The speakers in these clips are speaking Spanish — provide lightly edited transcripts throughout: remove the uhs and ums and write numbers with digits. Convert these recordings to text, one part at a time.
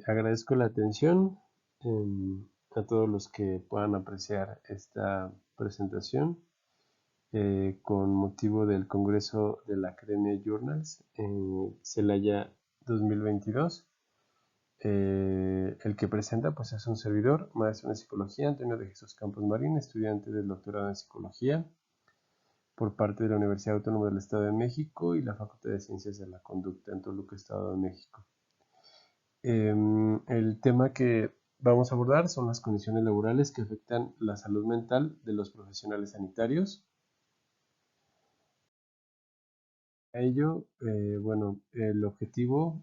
Agradezco la atención a todos los que puedan apreciar esta presentación con motivo del Congreso de la Academia Journals en Celaya 2022. El que presenta pues es un servidor, maestro en psicología, Antonio de Jesús Campos Marín, estudiante del doctorado en psicología por parte de la Universidad Autónoma del Estado de México y la Facultad de Ciencias de la Conducta en Toluca, Estado de México. El tema que vamos a abordar son las condiciones laborales que afectan la salud mental de los profesionales sanitarios. A ello, bueno, el objetivo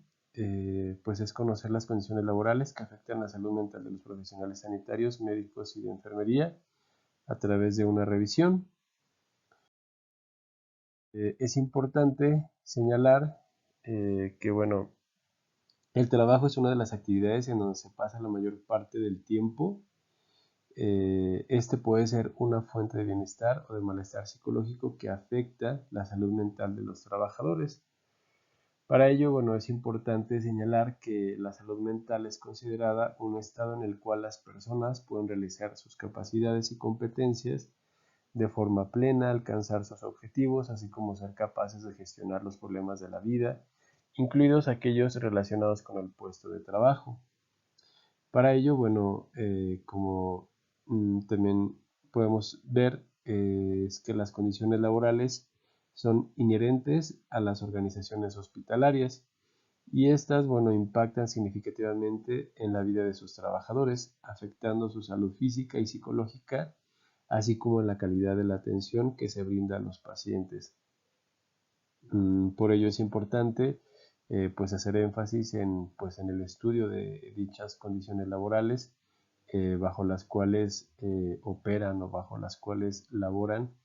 pues es conocer las condiciones laborales que afectan la salud mental de los profesionales sanitarios, médicos y de enfermería a través de una revisión. Es importante señalar que, bueno, el trabajo es una de las actividades en donde se pasa la mayor parte del tiempo. Este puede ser una fuente de bienestar o de malestar psicológico que afecta la salud mental de los trabajadores. Para ello, bueno, es importante señalar que la salud mental es considerada un estado en el cual las personas pueden realizar sus capacidades y competencias de forma plena, alcanzar sus objetivos, así como ser capaces de gestionar los problemas de la vida, incluidos aquellos relacionados con el puesto de trabajo. Para ello, bueno, como también podemos ver, es que las condiciones laborales son inherentes a las organizaciones hospitalarias y estas, bueno, impactan significativamente en la vida de sus trabajadores, afectando su salud física y psicológica, así como en la calidad de la atención que se brinda a los pacientes. Por ello es importante pues hacer énfasis pues en el estudio de dichas condiciones laborales bajo las cuales operan o bajo las cuales laboran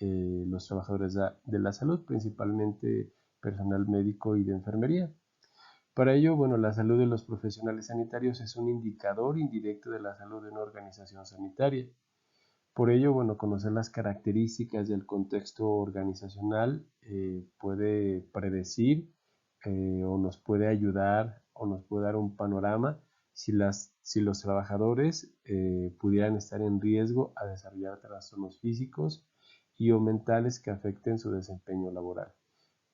los trabajadores de la salud, principalmente personal médico y de enfermería. Para ello, bueno, la salud de los profesionales sanitarios es un indicador indirecto de la salud de una organización sanitaria. Por ello, bueno, conocer las características del contexto organizacional puede predecir o nos puede ayudar o nos puede dar un panorama si los trabajadores pudieran estar en riesgo a desarrollar trastornos físicos y o mentales que afecten su desempeño laboral.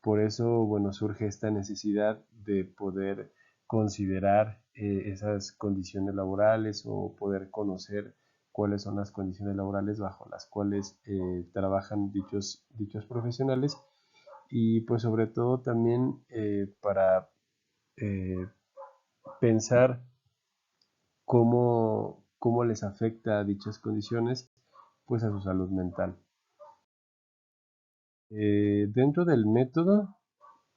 Por eso, bueno, surge esta necesidad de poder considerar esas condiciones laborales o poder conocer cuáles son las condiciones laborales bajo las cuales trabajan dichos profesionales y pues sobre todo también para eh, pensar cómo les afecta dichas condiciones pues a su salud mental. Dentro del método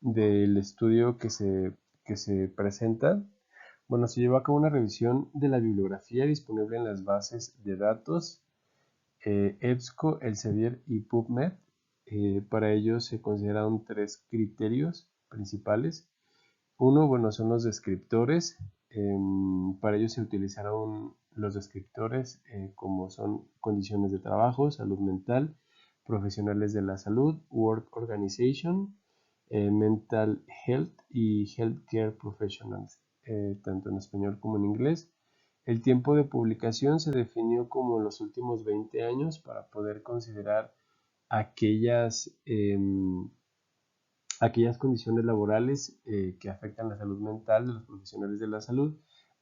del estudio que se presenta, bueno, se llevó a cabo una revisión de la bibliografía disponible en las bases de datos EBSCO, Elsevier y PubMed. Para ello se consideraron tres criterios principales. Uno, bueno, son los descriptores. Para ello se utilizaron los descriptores como son condiciones de trabajo, salud mental, profesionales de la salud, work organization, mental health y healthcare professionals, tanto en español como en inglés. El tiempo de publicación se definió como en los últimos 20 años para poder considerar aquellas aquellas condiciones laborales que afectan la salud mental de los profesionales de la salud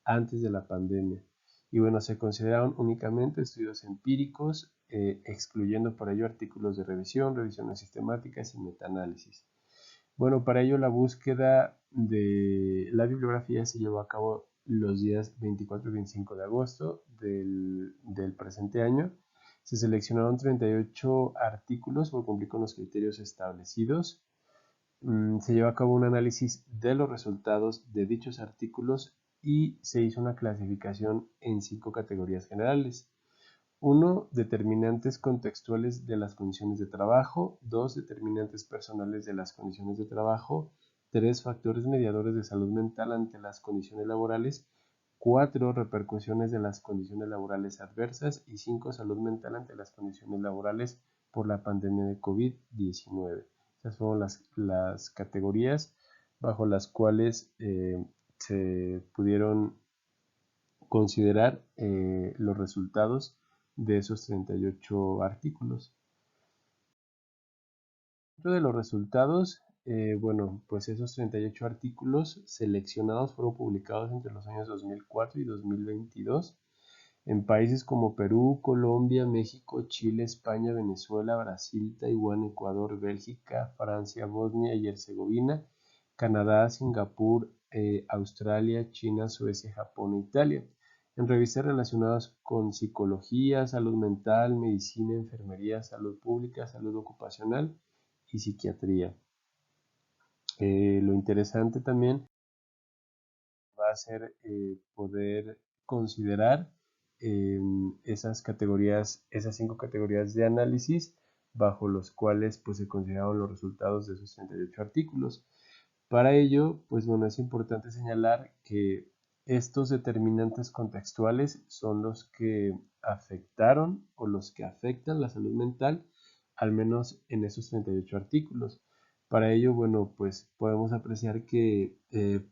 antes de la pandemia. Y bueno, se consideraron únicamente estudios empíricos, excluyendo por ello artículos de revisión, revisiones sistemáticas y metaanálisis. Bueno, para ello la búsqueda de la bibliografía se llevó a cabo los días 24 y 25 de agosto del presente año. Se seleccionaron 38 artículos por cumplir con los criterios establecidos. Se llevó a cabo un análisis de los resultados de dichos artículos y se hizo una clasificación en 5 categorías generales. 1. Determinantes contextuales de las condiciones de trabajo. 2. Determinantes personales de las condiciones de trabajo. 3. Factores mediadores de salud mental ante las condiciones laborales. 4. Repercusiones de las condiciones laborales adversas. Y 5. Salud mental ante las condiciones laborales por la pandemia de COVID-19. Estas fueron las categorías bajo las cuales se pudieron considerar los resultados de esos 38 artículos. Dentro de los resultados, bueno, pues esos 38 artículos seleccionados fueron publicados entre los años 2004 y 2022 en países como Perú, Colombia, México, Chile, España, Venezuela, Brasil, Taiwán, Ecuador, Bélgica, Francia, Bosnia y Herzegovina, Canadá, Singapur, Australia, China, Suecia, Japón e Italia. En revistas relacionadas con psicología, salud mental, medicina, enfermería, salud pública, salud ocupacional y psiquiatría. Lo interesante también va a ser poder considerar esas categorías, esas 5 categorías de análisis bajo los cuales pues, se consideraron los resultados de esos 38 artículos. Para ello, pues bueno, es importante señalar que estos determinantes contextuales son los que afectaron o los que afectan la salud mental, al menos en esos 38 artículos. Para ello, bueno, pues podemos apreciar que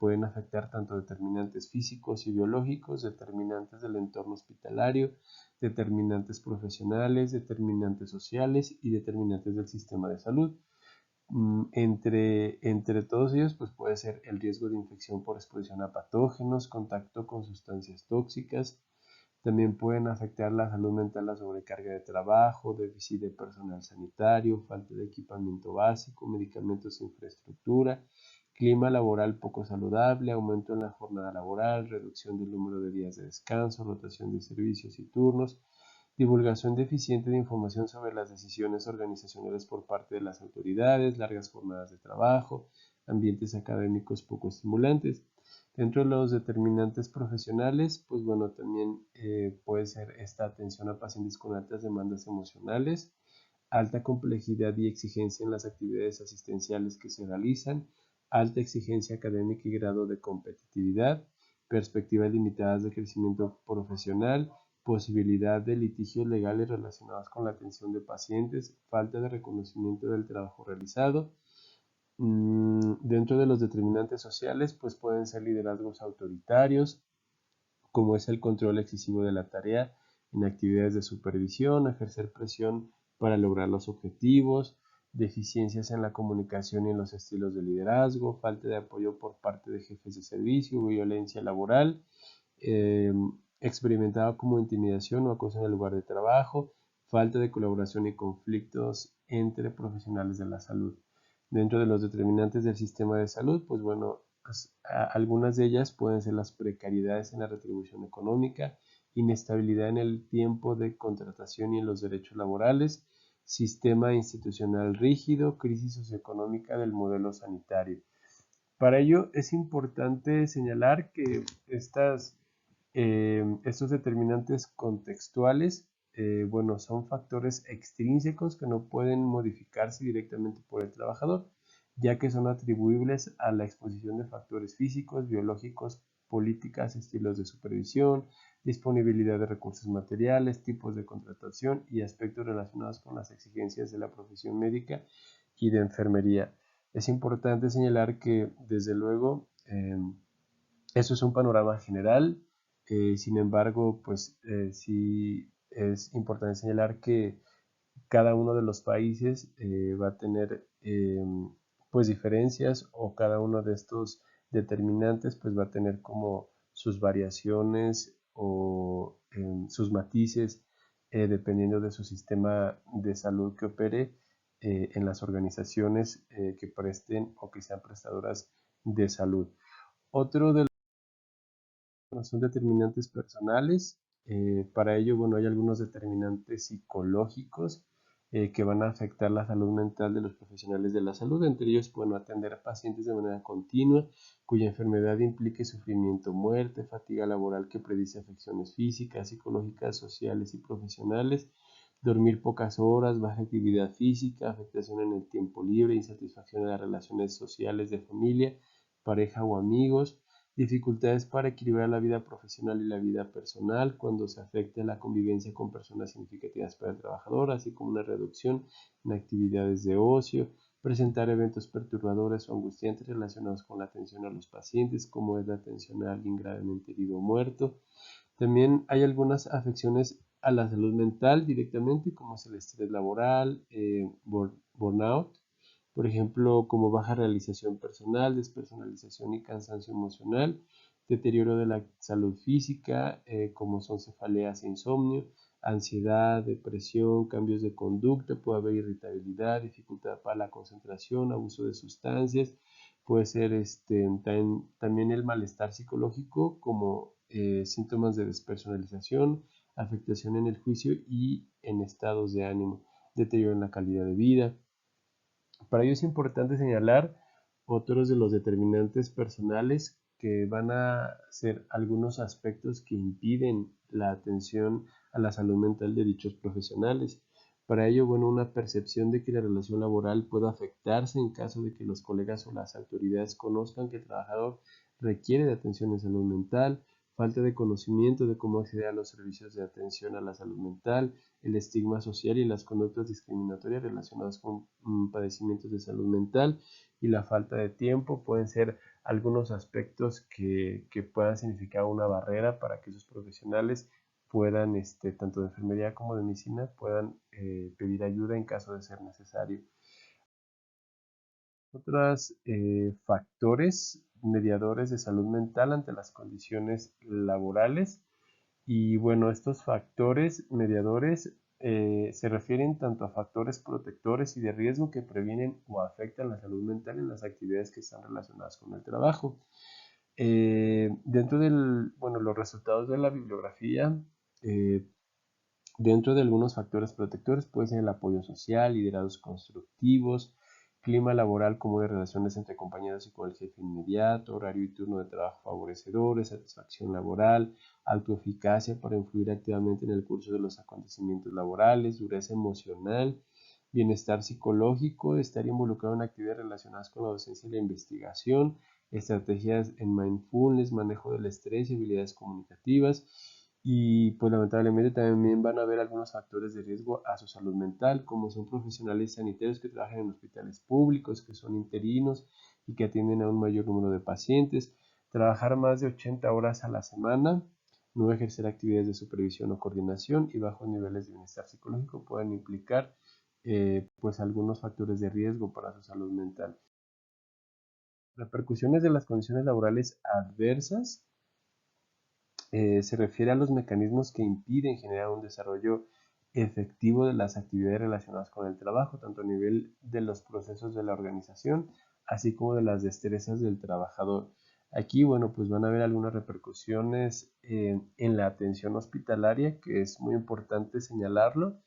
pueden afectar tanto determinantes físicos y biológicos, determinantes del entorno hospitalario, determinantes profesionales, determinantes sociales y determinantes del sistema de salud. Entre todos ellos, pues puede ser el riesgo de infección por exposición a patógenos, contacto con sustancias tóxicas. También pueden afectar la salud mental, la sobrecarga de trabajo, déficit de personal sanitario, falta de equipamiento básico, medicamentos e infraestructura, clima laboral poco saludable, aumento en la jornada laboral, reducción del número de días de descanso, rotación de servicios y turnos, divulgación deficiente de información sobre las decisiones organizacionales por parte de las autoridades, largas jornadas de trabajo, ambientes académicos poco estimulantes. Dentro de los determinantes profesionales, pues bueno, también puede ser esta atención a pacientes con altas demandas emocionales, alta complejidad y exigencia en las actividades asistenciales que se realizan, alta exigencia académica y grado de competitividad, perspectivas limitadas de crecimiento profesional, posibilidad de litigios legales relacionados con la atención de pacientes, falta de reconocimiento del trabajo realizado. Dentro de los determinantes sociales, pues pueden ser liderazgos autoritarios, como es el control excesivo de la tarea en actividades de supervisión, ejercer presión para lograr los objetivos, deficiencias en la comunicación y en los estilos de liderazgo, falta de apoyo por parte de jefes de servicio, violencia laboral, experimentado como intimidación o acoso en el lugar de trabajo, falta de colaboración y conflictos entre profesionales de la salud. Dentro de los determinantes del sistema de salud, pues bueno, pues, algunas de ellas pueden ser las precariedades en la retribución económica, inestabilidad en el tiempo de contratación y en los derechos laborales, sistema institucional rígido, crisis socioeconómica del modelo sanitario. Para ello es importante señalar que estos determinantes contextuales, bueno, son factores extrínsecos que no pueden modificarse directamente por el trabajador, ya que son atribuibles a la exposición de factores físicos, biológicos, políticas, estilos de supervisión, disponibilidad de recursos materiales, tipos de contratación y aspectos relacionados con las exigencias de la profesión médica y de enfermería. Es importante señalar que, desde luego, eso es un panorama general. Sin embargo, pues sí es importante señalar que cada uno de los países va a tener pues diferencias, o cada uno de estos determinantes pues va a tener como sus variaciones o sus matices, dependiendo de su sistema de salud que opere en las organizaciones que presten o que sean prestadoras de salud. Otro de son determinantes personales. Para ello, bueno, hay algunos determinantes psicológicos que van a afectar la salud mental de los profesionales de la salud. Entre ellos, bueno, atender a pacientes de manera continua, cuya enfermedad implique sufrimiento, muerte, fatiga laboral que predice afecciones físicas, psicológicas, sociales y profesionales, dormir pocas horas, baja actividad física, afectación en el tiempo libre, insatisfacción en las relaciones sociales de familia, pareja o amigos, dificultades para equilibrar la vida profesional y la vida personal cuando se afecta la convivencia con personas significativas para el trabajador, así como una reducción en actividades de ocio, presentar eventos perturbadores o angustiantes relacionados con la atención a los pacientes, como es la atención a alguien gravemente herido o muerto. También hay algunas afecciones a la salud mental directamente, como es el estrés laboral, burnout, por ejemplo, como baja realización personal, despersonalización y cansancio emocional, deterioro de la salud física, como son cefaleas e insomnio, ansiedad, depresión, cambios de conducta, puede haber irritabilidad, dificultad para la concentración, abuso de sustancias, puede ser también el malestar psicológico como síntomas de despersonalización, afectación en el juicio y en estados de ánimo, deterioro en la calidad de vida. Para ello es importante señalar otros de los determinantes personales que van a ser algunos aspectos que impiden la atención a la salud mental de dichos profesionales. Para ello, bueno, una percepción de que la relación laboral pueda afectarse en caso de que los colegas o las autoridades conozcan que el trabajador requiere de atención en salud mental, falta de conocimiento de cómo acceder a los servicios de atención a la salud mental, el estigma social y las conductas discriminatorias relacionadas con padecimientos de salud mental y la falta de tiempo pueden ser algunos aspectos que puedan significar una barrera para que esos profesionales puedan, tanto de enfermería como de medicina, puedan pedir ayuda en caso de ser necesario. Otros factores mediadores de salud mental ante las condiciones laborales. Y bueno, estos factores mediadores se refieren tanto a factores protectores y de riesgo que previenen o afectan la salud mental en las actividades que están relacionadas con el trabajo. Dentro bueno, los resultados de la bibliografía, eh, dentro de algunos factores protectores puede ser el apoyo social, liderados constructivos, clima laboral como de relaciones entre compañeros y con el jefe inmediato, horario y turno de trabajo favorecedores, satisfacción laboral, autoeficacia para influir activamente en el curso de los acontecimientos laborales, dureza emocional, bienestar psicológico, estar involucrado en actividades relacionadas con la docencia y la investigación, estrategias en mindfulness, manejo del estrés y habilidades comunicativas. Y pues lamentablemente también van a haber algunos factores de riesgo a su salud mental, como son profesionales sanitarios que trabajan en hospitales públicos, que son interinos y que atienden a un mayor número de pacientes, trabajar más de 80 horas a la semana, no ejercer actividades de supervisión o coordinación y bajos niveles de bienestar psicológico pueden implicar pues algunos factores de riesgo para su salud mental. Repercusiones de las condiciones laborales adversas se refiere a los mecanismos que impiden generar un desarrollo efectivo de las actividades relacionadas con el trabajo, tanto a nivel de los procesos de la organización, así como de las destrezas del trabajador. Aquí, bueno, pues van a haber algunas repercusiones en la atención hospitalaria, que es muy importante señalarlo,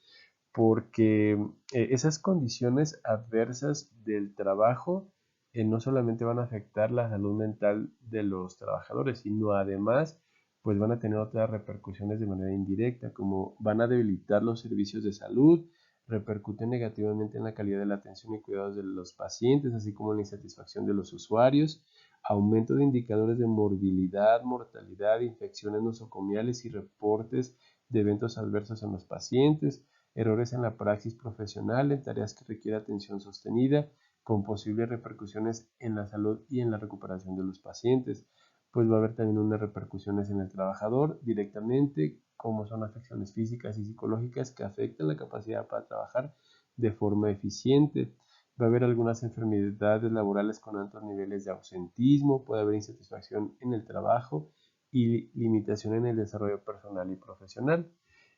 porque esas condiciones adversas del trabajo no solamente van a afectar la salud mental de los trabajadores, sino además pues van a tener otras repercusiones de manera indirecta, como van a debilitar los servicios de salud, repercuten negativamente en la calidad de la atención y cuidados de los pacientes, así como en la insatisfacción de los usuarios, aumento de indicadores de morbilidad, mortalidad, infecciones nosocomiales y reportes de eventos adversos en los pacientes, errores en la praxis profesional en tareas que requieren atención sostenida, con posibles repercusiones en la salud y en la recuperación de los pacientes. Pues va a haber también unas repercusiones en el trabajador directamente, como son afecciones físicas y psicológicas que afectan la capacidad para trabajar de forma eficiente. Va a haber algunas enfermedades laborales con altos niveles de ausentismo, puede haber insatisfacción en el trabajo y limitación en el desarrollo personal y profesional.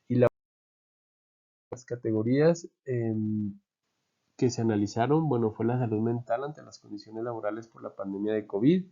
Y las categorías que se analizaron, bueno, fue la salud mental ante las condiciones laborales por la pandemia de COVID.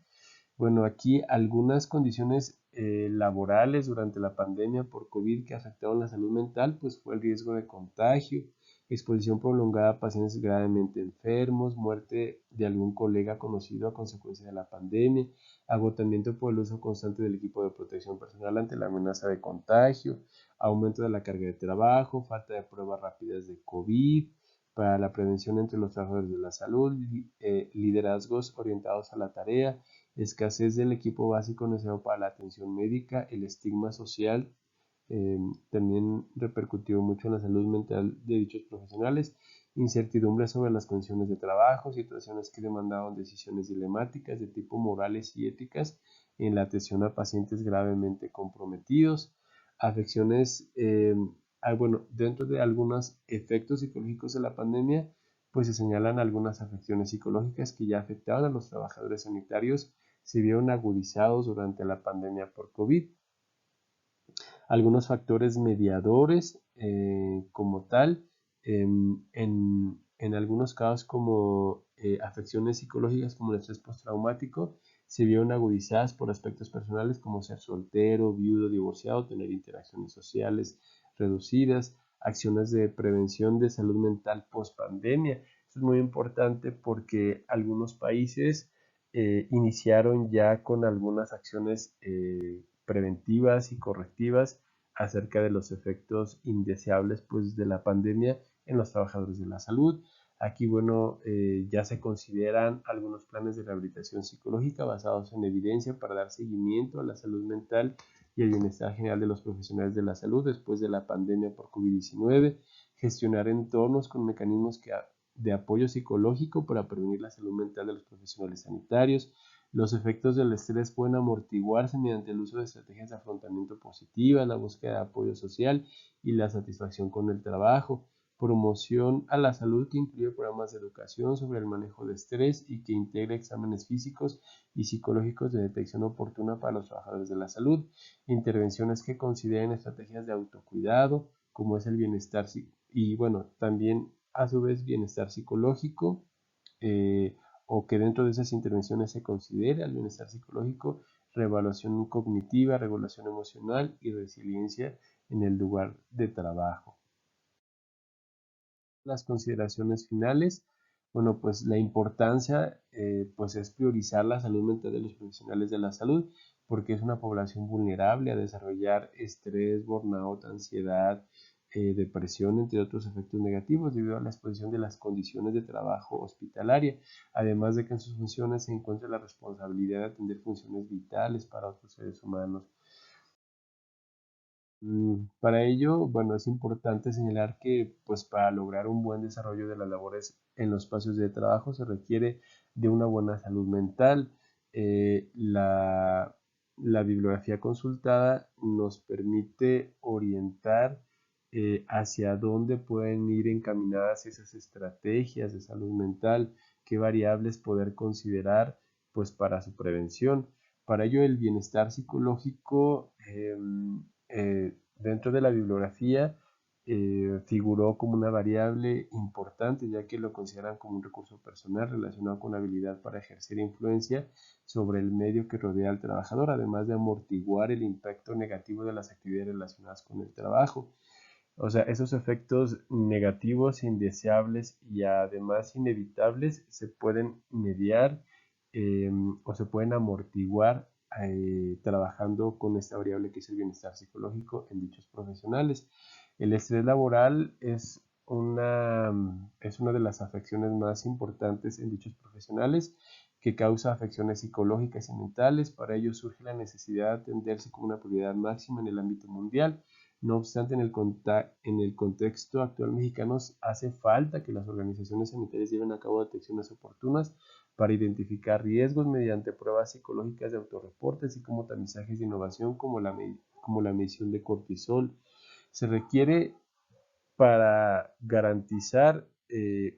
Bueno, aquí algunas condiciones laborales durante la pandemia por COVID que afectaron la salud mental, pues fue el riesgo de contagio, exposición prolongada a pacientes gravemente enfermos, muerte de algún colega conocido a consecuencia de la pandemia, agotamiento por el uso constante del equipo de protección personal ante la amenaza de contagio, aumento de la carga de trabajo, falta de pruebas rápidas de COVID, para la prevención entre los trabajadores de la salud, liderazgos orientados a la tarea, escasez del equipo básico necesario para la atención médica, el estigma social también repercutió mucho en la salud mental de dichos profesionales incertidumbre sobre las condiciones de trabajo, situaciones que demandaban decisiones dilemáticas de tipo morales y éticas en la atención a pacientes gravemente comprometidos, afecciones, bueno, dentro de algunos efectos psicológicos de la pandemia, pues se señalan algunas afecciones psicológicas que ya afectaban a los trabajadores sanitarios, se vieron agudizados durante la pandemia por COVID. Algunos factores mediadores como tal, en algunos casos como afecciones psicológicas como el estrés postraumático, se vieron agudizadas por aspectos personales como ser soltero, viudo, divorciado, tener interacciones sociales reducidas, acciones de prevención de salud mental post pandemia. Esto es muy importante porque algunos países iniciaron ya con algunas acciones preventivas y correctivas acerca de los efectos indeseables pues, de la pandemia en los trabajadores de la salud. Aquí, bueno, ya se consideran algunos planes de rehabilitación psicológica basados en evidencia para dar seguimiento a la salud mental y el bienestar general de los profesionales de la salud después de la pandemia por COVID-19, gestionar entornos con mecanismos de apoyo psicológico para prevenir la salud mental de los profesionales sanitarios. Los efectos del estrés pueden amortiguarse mediante el uso de estrategias de afrontamiento positivas, la búsqueda de apoyo social y la satisfacción con el trabajo. Promoción a la salud que incluye programas de educación sobre el manejo de estrés y que integre exámenes físicos y psicológicos de detección oportuna para los trabajadores de la salud. Intervenciones que consideren estrategias de autocuidado, como es el bienestar y bueno, también a su vez bienestar psicológico, o que dentro de esas intervenciones se considere el bienestar psicológico, reevaluación cognitiva, regulación emocional y resiliencia en el lugar de trabajo. Las consideraciones finales, bueno, pues la importancia pues es priorizar la salud mental de los profesionales de la salud, porque es una población vulnerable a desarrollar estrés, burnout, ansiedad, depresión, entre otros efectos negativos debido a la exposición de las condiciones de trabajo hospitalaria, además de que en sus funciones se encuentra la responsabilidad de atender funciones vitales para otros seres humanos. Para ello, bueno, es importante señalar que pues para lograr un buen desarrollo de las labores en los espacios de trabajo se requiere de una buena salud mental. Eh, la, la bibliografía consultada nos permite orientar hacia dónde pueden ir encaminadas esas estrategias de salud mental, qué variables poder considerar pues para su prevención. Para ello, el bienestar psicológico dentro de la bibliografía figuró como una variable importante, ya que lo consideran como un recurso personal relacionado con la habilidad para ejercer influencia sobre el medio que rodea al trabajador, además de amortiguar el impacto negativo de las actividades relacionadas con el trabajo. O sea, esos efectos negativos, indeseables y además inevitables se pueden mediar o se pueden amortiguar trabajando con esta variable que es el bienestar psicológico en dichos profesionales. El estrés laboral es una de las afecciones más importantes en dichos profesionales que causa afecciones psicológicas y mentales. Para ello surge la necesidad de atenderse como una prioridad máxima en el ámbito mundial. No obstante, en el contexto actual mexicano hace falta que las organizaciones sanitarias lleven a cabo detecciones oportunas para identificar riesgos mediante pruebas psicológicas de autorreporte, así como tamizajes de innovación como la medición de cortisol. Se requiere para garantizar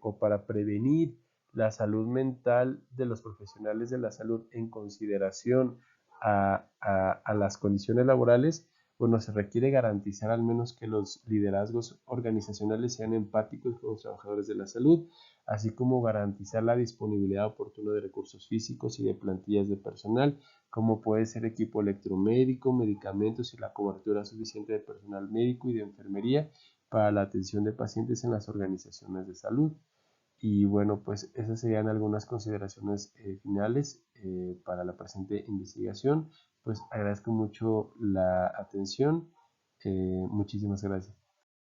o para prevenir la salud mental de los profesionales de la salud en consideración a las condiciones laborales, bueno, se requiere garantizar al menos que los liderazgos organizacionales sean empáticos con los trabajadores de la salud, así como garantizar la disponibilidad oportuna de recursos físicos y de plantillas de personal, como puede ser equipo electromédico, medicamentos y la cobertura suficiente de personal médico y de enfermería para la atención de pacientes en las organizaciones de salud. Y bueno, pues esas serían algunas consideraciones finales para la presente investigación. Pues agradezco mucho la atención. Muchísimas gracias.